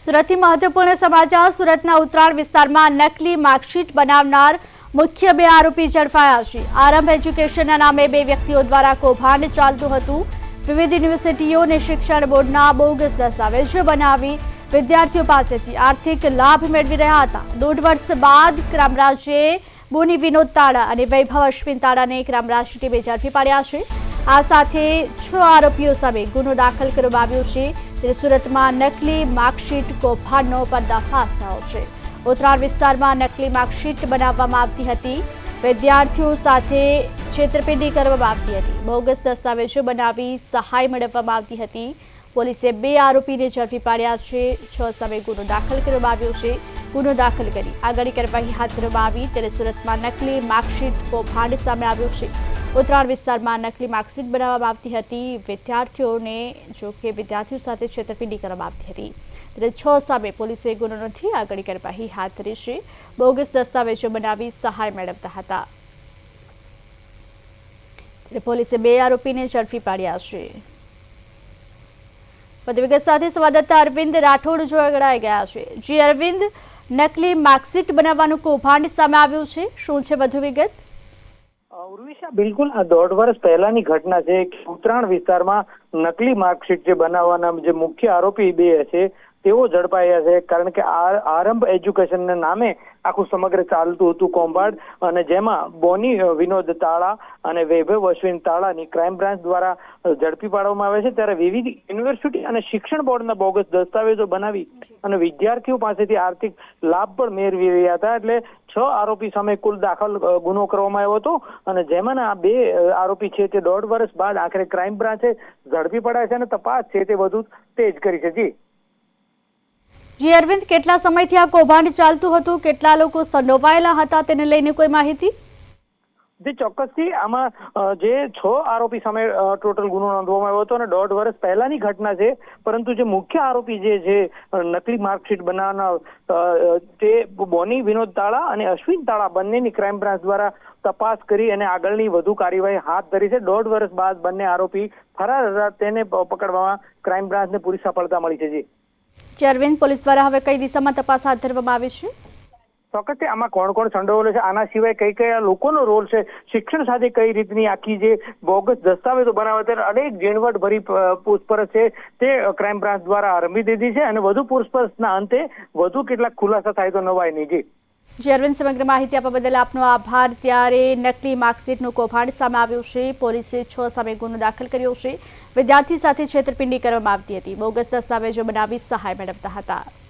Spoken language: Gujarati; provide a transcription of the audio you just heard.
સુરતથી મહત્વપૂર્ણ સમાચાર। સુરતના ઉત્તરાણ વિસ્તારમાં નકલી માર્કશીટ બનાવનાર મુખ્ય બે આરોપી ઝડપાયા છે। આરંભ એજ્યુકેશનના નામે બે વ્યક્તિઓ દ્વારા કૌભાંડ ચાલતું હતું। વિવિધ યુનિવર્સિટીઓ અને શિક્ષણ બોર્ડના બોગસ દસ્તાવેજો બનાવી વિદ્યાર્થીઓ પાસેથી આર્થિક લાભ મેળવી રહ્યા હતા। 1.5 વર્ષ બાદ ક્રાઇમ બ્રાન્ચે બોની વિનોદ તાળા અને વૈભવ અશ્વિન તાળાને ક્રાઇમ બ્રાન્ચની ટીમે ઝડપી પાડ્યા છે। આ સાથે 6 આરોપીઓ સામે ગુનો દાખલ કરવામાં આવ્યો છે। ત્યારે સુરતમાં નકલી માર્કશીટ કૌભાંડનો પર્દાફાશ થયો છે। ઉત્તરાણ વિસ્તારમાં નકલી માર્કશીટ બનાવવામાં આવતી હતી। વિદ્યાર્થીઓ સાથે છેતરપિંડી કરવામાં આવતી હતી। બોગસ દસ્તાવેજો બનાવી સહાય મેળવવામાં આવતી હતી। પોલીસે 2 આરોપીને ઝડપી પાડ્યા છે। 6 સામે ગુનો દાખલ કરવામાં આવ્યો છે। ગુનો દાખલ કરી આગળની કાર્યવાહી હાથ ધરવામાં આવી। ત્યારે સુરતમાં નકલી માર્કશીટ કૌભાંડ સામે આવ્યું છે। ઉત્તરાણ વિસ્તારમાં નકલી માર્કશીટ બનાવવામાં આવતી હતી। વિદ્યાર્થીઓ સાથે છેતરપિંડી કરવામાં આવતી હતી। ત્યારે 6 સામે પોલીસે ગુનો નોંધી આગળની કાર્યવાહી હાથ ધરી છે। બોગસ દસ્તાવેજો બનાવી સહાય મેળવતા હતા। ત્યારે પોલીસે 2 આરોપીને ઝડપી પાડ્યા છે। વધુ વિગત સાથે સંવાદદાતા અરવિંદ રાઠોડ જોડાઈ ગયા છે। જી અરવિંદ, નકલી માર્કશીટ બનાવવાનું કૌભાંડ સામે આવ્યું છે, શું છે વધુ વિગત? ઉર્વિશા, બિલકુલ આ 1.5 વર્ષ પહેલાની ઘટના છે। ઉત્તરાણ વિસ્તારમાં નકલી માર્કશીટ જે બનાવવાના જે મુખ્ય આરોપી 2 છે તેઓ ઝડપાયા છે। કારણ કે આરંભ એજ્યુકેશનના નામે આખું સમગ્ર ચાલતું હતું કૌભાંડ, અને જેમાં બોની વિનોદ તાળા અને વૈભવ અશ્વિન તાળાની ક્રાઇમ બ્રાન્ચ દ્વારા ઝડપી પાડવામાં આવે છે। ત્યારે વિવિધ યુનિવર્સિટી અને શિક્ષણ બોર્ડના બોગસ દસ્તાવેજો બનાવી અને વિદ્યાર્થીઓ પાસેથી આર્થિક લાભ પણ મેળવી રહ્યા હતા। એટલે 6 આરોપી સામે કુલ દાખલ ગુનો કરવામાં આવ્યો હતો, અને જેમાં આ 2 આરોપી છે તે 1.5 વર્ષ બાદ આખરે ક્રાઇમ બ્રાન્ચે ઝડપી પડ્યા છે અને તપાસ છે તે વધુ તેજ કરી છે। જી અરવિંદ, કેટલા સમયથી આ કૌભાંડ ચાલતું હતું, કેટલા લોકો સંડોવાયેલા હતા તેને લઈને કોઈ માહિતી? જે ચોક્કસથી આમાં જે 6 આરોપી સામે ટોટલ ગુનો નોંધવામાં આવ્યો હતો અને 1.5 વર્ષ પહેલાની ઘટના છે। પરંતુ જે મુખ્ય આરોપી જે નકલી માર્કશીટ બનાવનાર તે બોની વિનોદ તાળા અને અશ્વિન તાળા બંનેની ક્રાઇમ બ્રાન્ચ દ્વારા તપાસ કરી અને આગળની વધુ કાર્યવાહી હાથ ધરી છે। 1.5 વર્ષ બાદ બંને આરોપી ફરાર હતા, તેને પકડવામાં ક્રાઇમ બ્રાન્ચને પૂરી સફળતા મળી છે। જી અરવિંદ, પોલીસ દ્વારા હવે કઈ દિશામાં તપાસ હાથ ધરવામાં આવી છે? ચોક્કસથી આમાં કોણ સંડોવાયેલું છે, આના સિવાય કયા લોકોનો રોલ છે, શિક્ષણ સાથે કઈ રીતની આખી જે બોગસ દસ્તાવેજો બનાવે ત્યારે અનેક ઝીણવટ ભરી પૂછપરછ છે તે ક્રાઇમ બ્રાન્ચ દ્વારા આરંભી દીધી છે, અને વધુ પૂછપરછના અંતે વધુ કેટલાક ખુલાસા થાય તો નવાઈ નહીં। જી અરવિંદ, સમગ્ર માહિતી આપવા બદલ આપનો આભાર। ત્યારે નકલી માર્કશીટનું કૌભાંડ સામે આવ્યું છે। પોલીસે 6 સામે ગુનો દાખલ કર્યો છે। વિદ્યાર્થી સાથે છેતરપિંડી કરવામાં આવતી હતી। બોગસ દસ્તાવેજો બનાવી સહાય મેળવતા હતા।